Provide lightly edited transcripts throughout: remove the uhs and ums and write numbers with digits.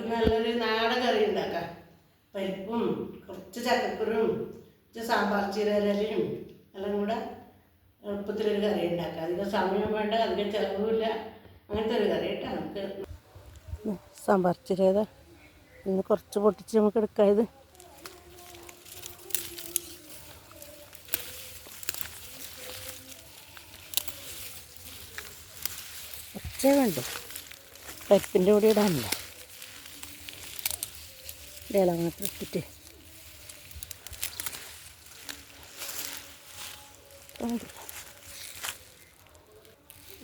നമുക്ക് നല്ലൊരു നാടൻ കറി ഉണ്ടാക്കാം. പരിപ്പും കുറച്ച് ചക്കക്കുരും കുറച്ച് സാമ്പാർ ചീരയിലയും എല്ലാം കൂടെ എളുപ്പത്തിലൊരു കറി ഉണ്ടാക്കാം. അധികം സമയം വേണ്ട, അധികം ചിലവുമില്ല. അങ്ങനത്തെ ഒരു കറി കേട്ടോ. നമുക്ക് സാമ്പാർ ചീര ഇന്ന് കുറച്ച് പൊട്ടിച്ച് നമുക്ക് എടുക്കാം. ഇത് കുറച്ചേ വേണ്ടു, പരിപ്പിൻ്റെ കൂടെ ഇടാനില്ല. ഇല മാത്രം ഇട്ടിട്ട്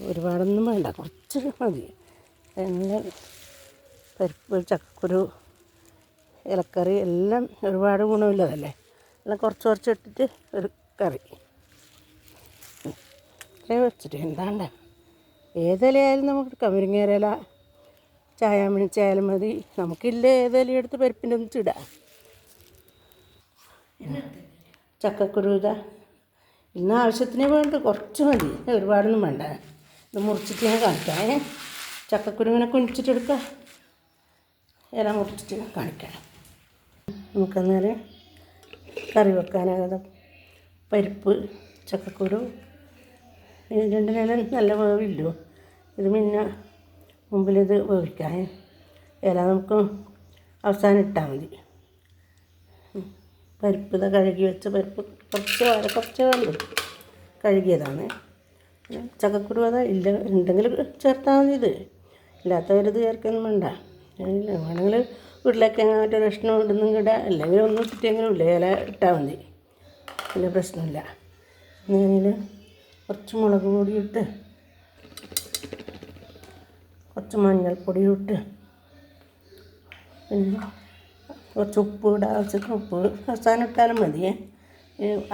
ഒരുപാടൊന്നും വേണ്ട, കുറച്ച് മതി. എല്ലാം പരിപ്പ് ചക്കക്കുരു ഇലക്കറി എല്ലാം ഒരുപാട് ഗുണമില്ലതല്ലേ. എല്ലാം കുറച്ച് കുറച്ച് ഇട്ടിട്ട് ഒരു കറി ഇത്രയും വെച്ചിട്ട് എന്താണ്ട. ഏതിലയായാലും നമുക്ക് മുരിങ്ങയില ചായാമണിച്ചായാലും മതി. നമുക്കില്ല ഏതില എടുത്ത് പരിപ്പിൻ്റെ ഒന്നിച്ചിടാം. ചക്കക്കുരു ഇതാ ഇന്ന് ആവശ്യത്തിന് വേണ്ട, കുറച്ച് മതി, ഒരുപാടൊന്നും വേണ്ട. ഇത് മുറിച്ചിട്ട് ഞാൻ കാണിക്കാം. ചക്കക്കുരു ഇങ്ങനെ കുനിച്ചിട്ടെടുക്കാം, ഇല മുറിച്ചിട്ട് കാണിക്കാം. നമുക്കന്നേരം കറി വെക്കാനാകാതെ പരിപ്പ് ചക്കക്കുരു രണ്ടിനെല്ലാം നല്ല വേവില്ലു. ഇത് പിന്നെ മുമ്പിലിത് വേവിക്കാം. ഇല നമുക്ക് അവസാനം ഇട്ടാൽ മതി. പരിപ്പ് ഇതാ കഴുകി വെച്ച പരിപ്പ് കുറച്ച് വേണ്ടു, കഴുകിയതാണ്. ചക്കക്കുരു അതാ ഇല്ല ഉണ്ടെങ്കിൽ ചേർത്താൽ മതി. ഇത് ഇല്ലാത്തവരിത് ചേർക്കൊന്നും വേണ്ട. വേണമെങ്കിൽ വീട്ടിലേക്ക് മറ്റേ കഷ്ണം ഇടുന്നെങ്കിൽ ഇടാം, അല്ലെങ്കിൽ ഒന്നും ഇട്ടിട്ടെങ്കിലും ഇല്ല, ഇല ഇട്ടാൽ മതി, വലിയ പ്രശ്നമില്ല. ഞാനിൽ കുറച്ച് മുളക് പൊടി ഇട്ട് കുറച്ച് മഞ്ഞൾപ്പൊടി ഇട്ട് പിന്നെ കുറച്ച് ഉപ്പ് ഇടാം. ആവശ്യത്തിന് ഉപ്പ് അവസാനം ഇട്ടാലും മതിയേ.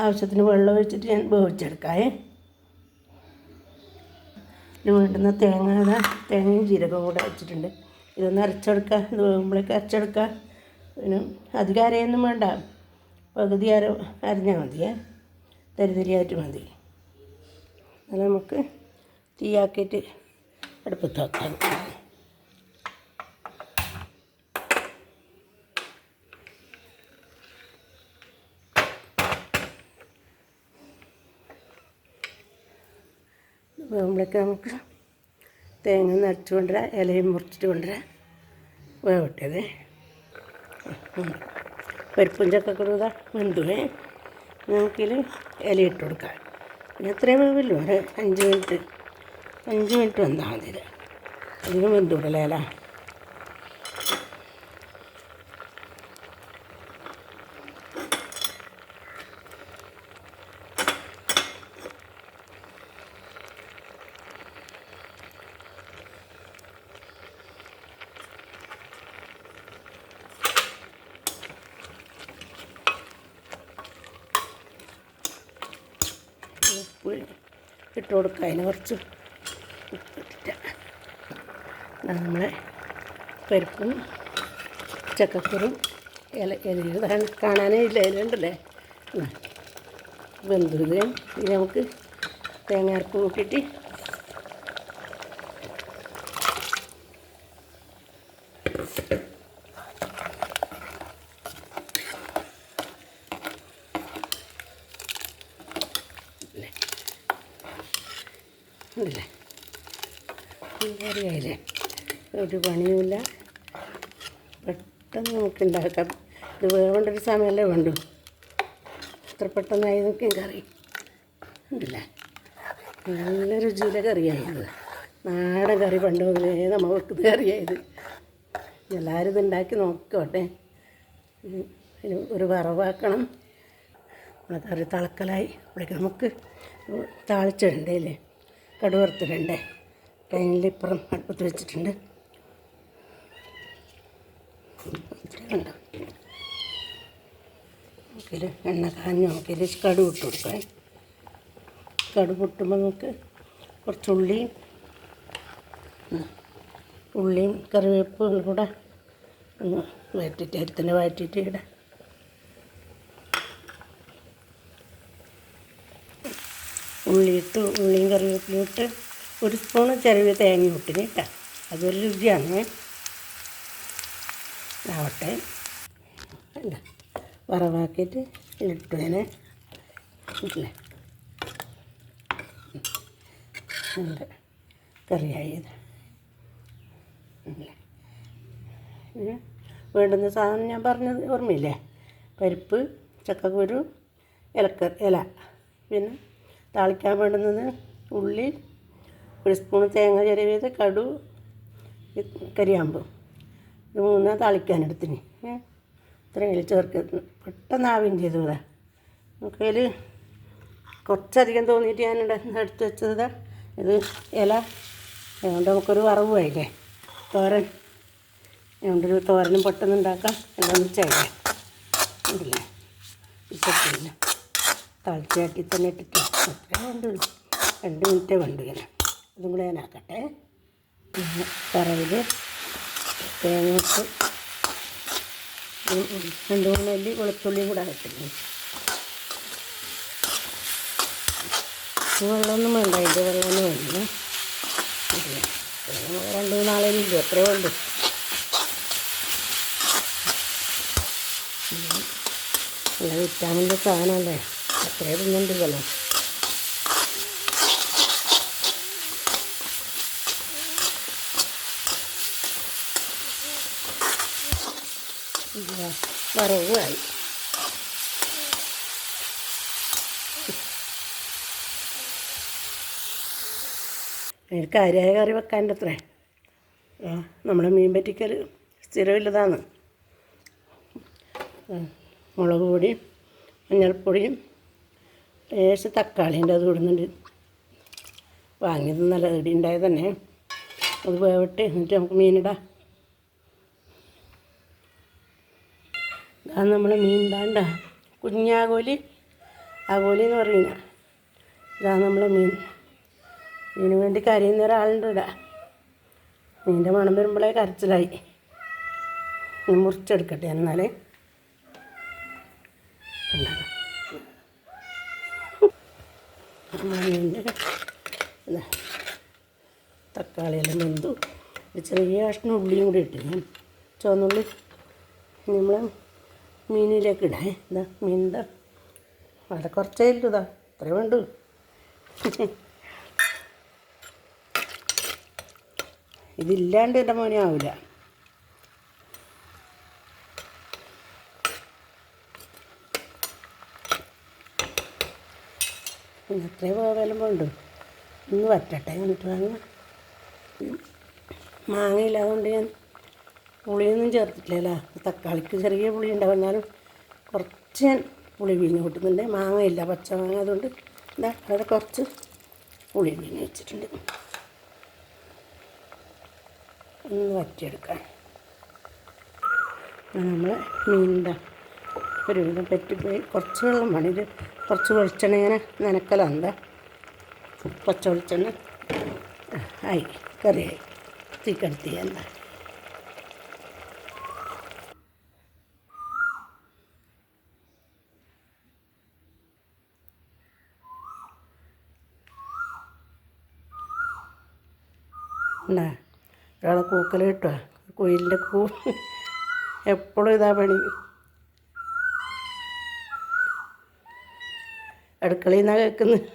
ആവശ്യത്തിന് വെള്ളം ഒഴിച്ചിട്ട് ഞാൻ വേവിച്ചെടുക്കാം. ഇതിന് വേണ്ടുന്ന തേങ്ങയും ജീരകവും കൂടെ വെച്ചിട്ടുണ്ട്. ഇതൊന്ന് അരച്ചെടുക്കുക. ഇത് വേകുമ്പോഴേക്ക് അരച്ചെടുക്കുക. പിന്നെ അധികം അരയൊന്നും വേണ്ട, പകുതി അരഞ്ഞാൽ മതിയേ, തരിതരിയായിട്ട് മതി. അത് നമുക്ക് തീയാക്കിയിട്ട് അടുപ്പത്ത് വെക്കാം. വേകുമ്പോഴേക്ക് നമുക്ക് തേങ്ങ നരച്ച് കൊണ്ടുവരാം, ഇലയും മുറിച്ചിട്ട് കൊണ്ടുവരാം. വേവട്ടത് പരിപ്പും ചക്കക്കുരു വെന്തുവേ. നമുക്കിൽ ഇല ഇട്ട് കൊടുക്കാം. പിന്നെ എത്രയും വേവില്ലോ, ഒരു 5 മിനിറ്റ് വെന്താൽ മതി. ഇത് അധികം വെന്തുവിടല ഇല. ഉപ്പ് ഇട്ട് കൊടുക്കുക. അതിന് കുറച്ച് ഉപ്പിട്ടിട്ട് നമ്മളെ പരിപ്പും ചക്കക്കുരും ഇല കാണാനേ ഇല്ല, ഇലുണ്ടല്ലേ വെന്തത്. ഇനി നമുക്ക് തേങ്ങ അരപ്പ് കൂട്ടിയിട്ട് ഉണ്ടല്ലേ കറിയായില്ലേ. ഒരു പണിയുമില്ല, പെട്ടെന്ന് നമുക്ക് ഉണ്ടാക്കാം. ഇത് വേവേണ്ടൊരു സമയമല്ലേ വേണ്ടു. എത്ര പെട്ടെന്നായി നോക്കി കറി ഉണ്ടല്ലേ. നല്ല രുചിയിലെ കറിയായത്, നാടൻ കറി. പണ്ട് മുതലേ നമ്മൾ വെക്കുന്ന കറിയായത്. എല്ലാവരും ഇതുണ്ടാക്കി നോക്കട്ടെ. ഒരു വറവാക്കണം. കറി തിളക്കലായി അപ്പോഴേക്ക് നമുക്ക് താളിച്ചിടണ്ടേ, കടുക് വറുത്തിടണ്ടേ. ടൈനിലിപ്പുറം അടുപ്പത്ത് വെച്ചിട്ടുണ്ട്. കണ്ടോ, നമുക്കിൽ എണ്ണ കാഞ്ഞ് നമുക്കിൽ കടുക് ഇട്ട് കൊടുക്കാം. കടുക് പൊട്ടുമ്പോൾ നമുക്ക് കുറച്ച് ഉള്ളിയും കറിവേപ്പും കൂടെ ഒന്ന് വഴറ്റിയിട്ട് അരിത്തന്നെ വഴറ്റിയിട്ട് ഇടാം. ഉള്ളിയും കറിവേപ്പിലയും ഇട്ട് 1 സ്പൂണ് ചിരവിയ തേങ്ങ ഇട്ടിന് കേട്ടോ. അതൊരു രുചിയാണ്. ആവട്ടെ. അല്ല വറവാക്കിയിട്ട് ഇട്ടു ഞാൻ ഇല്ലേ. നല്ല കറിയായത് അല്ലേ. വേണ്ടുന്ന സാധനം ഞാൻ പറഞ്ഞത് ഓർമ്മയില്ലേ? പരിപ്പ്, ചക്കക്കുരു, ഇല, പിന്നെ താളിക്കാൻ വേണ്ടുന്നത് ഉള്ളി, ഒരു സ്പൂൺ തേങ്ങ ചിരവിയത്, കടു, കരിയാമ്പ്, ഇത് 3 താളിക്കാനെടുത്തിന്. ഇത്രയും ചേർക്കുന്നത് പെട്ടെന്ന് ആവുകയും ചെയ്തു. ഇതാ നമുക്കതിൽ കുറച്ചധികം തോന്നിയിട്ട് ഞാനിവിടെ എടുത്ത് വെച്ചത് ഇത് ഇല. അതുകൊണ്ട് നമുക്കൊരു വറവുമായില്ലേ, തോരൻ. അതുകൊണ്ടൊരു തോരനും പെട്ടെന്ന് ഉണ്ടാക്കാം. എല്ലാം വെച്ചായില്ലേ ഉണ്ടല്ലേ. ഇട്ടിട്ടില്ല, താഴ്ചയാക്കി തന്നെ ഇട്ടിട്ട് അത്രേ വേണ്ടുള്ളൂ. 2 മിനിറ്റേ വേണ്ടു. ഇങ്ങനെ അതും കൂടെ ഞാൻ ആക്കട്ടെ. പിന്നെ കറിയിൽ തേങ്ങ ഇട്ട് 2-3 അല്ലി വെളുത്തുള്ളിയും കൂടെ ആക്കില്ലേ. വെള്ളമൊന്നും വേണ്ട, അതിൻ്റെ വെള്ളമൊന്നും വേണ്ട. 2-3 നാളേലില്ല, അത്രേ വേണ്ടു. നല്ല വിറ്റാമിൻ്റെ സാധനമല്ലേ, അത്രേ തിന്നുണ്ടല്ലോ. വറവായി. അതിന് കാര്യമായ കറി വെക്കാൻ്റെ അത്രേ. നമ്മുടെ മീൻ പറ്റിക്കൽ സ്ഥിരമില്ലതാണ്. മുളക് പൊടിയും മഞ്ഞൾപ്പൊടിയും ലേശം തക്കാളിൻ്റെ അത് ഇടുന്നുണ്ട്. വാങ്ങിയത് നല്ല ഇടി ഉണ്ടായത് തന്നെ. അത് വേവട്ടെ, എന്നിട്ട് നമുക്ക് മീനിടാം. അത് നമ്മളെ മീൻ താണ്ട കുഞ്ഞാകോലി, ആകോലി എന്ന് പറയുന്ന ഇതാ നമ്മളെ മീൻ. ഇതിനു വേണ്ടി കരയുന്ന ഒരാളുണ്ട് ഇവിടെ. മീൻ്റെ മണം വരുമ്പോഴേ കരച്ചിലായി. മുറിച്ചെടുക്കട്ടെ എന്നാലേ മീനിൻ്റെ തക്കാളിയെല്ലാം വെന്തു. ചെറിയ കഷ്ണം ഉള്ളിയും കൂടി ഇട്ട് ഞാൻ ചുവന്നുള്ളി നമ്മൾ മീനിലേക്ക് ഇടാം. ഇതാ മീനിൻ്റെ വളരെ കുറച്ചേ ഇല്ലു. ഇതാ അത്രേ വേണ്ടു. ഇതില്ലാണ്ട് എൻ്റെ മോനെ ആവില്ല. അത്രേ പോകാനും വേണ്ടു. ഒന്ന് വറ്റട്ടെ. എന്നിട്ട് വാങ്ങാം. മാങ്ങയില്ല, അതുകൊണ്ട് ഞാൻ പുളിയൊന്നും ചേർത്തിട്ടില്ല. തക്കാളിക്ക് ചെറിയ പുളി ഉണ്ടാവും, എന്നാലും കുറച്ച് ഞാൻ പുളി പിഴിഞ്ഞ് കൂട്ടുന്നുണ്ട്. മാങ്ങയില്ല, പച്ച മാങ്ങ, അതുകൊണ്ട് എന്താ അവിടെ കുറച്ച് പുളി പിഴിഞ്ഞ് വെച്ചിട്ടുണ്ട്. ഒന്ന് വറ്റിയെടുക്കാം. നമ്മൾ മീനിൻ്റെ ഒരു വിധം പറ്റിപ്പോയി. കുറച്ച് വെള്ളം വേണം. ഇത് കുറച്ച് വെളിച്ചെണ്ണ ഇങ്ങനെ നനക്കലാണ്. എന്താ പച്ച വെളിച്ചെണ്ണ ആയി, കറിയായി. തീക്കടുത്തി എന്താ ഉണ്ടാ ഒരാളെ കൂക്കൽ കിട്ടുക. കുയിലിൻ്റെ എപ്പോഴും ഇതാ പണി. അടുക്കളയിൽ നിന്നാണ് കേൾക്കുന്നത്.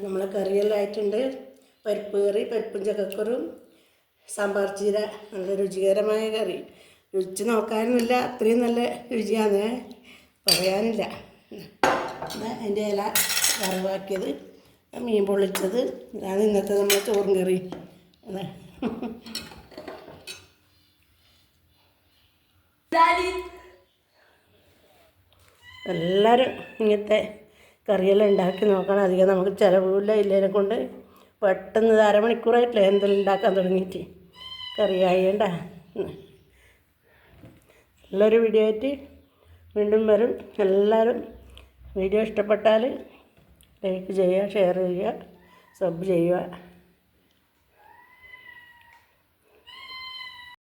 നമ്മളെ കറിയെല്ലാം ആയിട്ടുണ്ട്. പരിപ്പ് കറി, പരിപ്പും ചക്കക്കുരും, സാമ്പാർ ചീര. നല്ല രുചികരമായ കറി. രുചിച്ച് നോക്കാനൊന്നുമില്ല, അത്രയും നല്ല രുചിയാണ്, പറയാനില്ല. അതിൻ്റെ ഇല വറവാക്കിയത്, മീൻ പൊള്ളിച്ചത്, ഇതാണ് ഇന്നത്തെ നമ്മളെ ചോറും കറി. അതെ, എല്ലാവരും ഇങ്ങനത്തെ കറിയെല്ലാം ഉണ്ടാക്കി നോക്കണം. അധികം നമുക്ക് ചിലവില്ല. ഇല്ലേനെ കൊണ്ട് പെട്ടെന്ന് 1/2 മണിക്കൂറായിട്ടില്ല എന്തെല്ലാം ഉണ്ടാക്കാൻ തുടങ്ങിയിട്ട്. കറിയായേണ്ട. നല്ലൊരു വീഡിയോ ആയിട്ട് വീണ്ടും വരും. എല്ലാവരും വീഡിയോ ഇഷ്ടപ്പെട്ടാൽ ലൈക്ക് ചെയ്യുക, ഷെയർ ചെയ്യുക, സബ് ചെയ്യുക.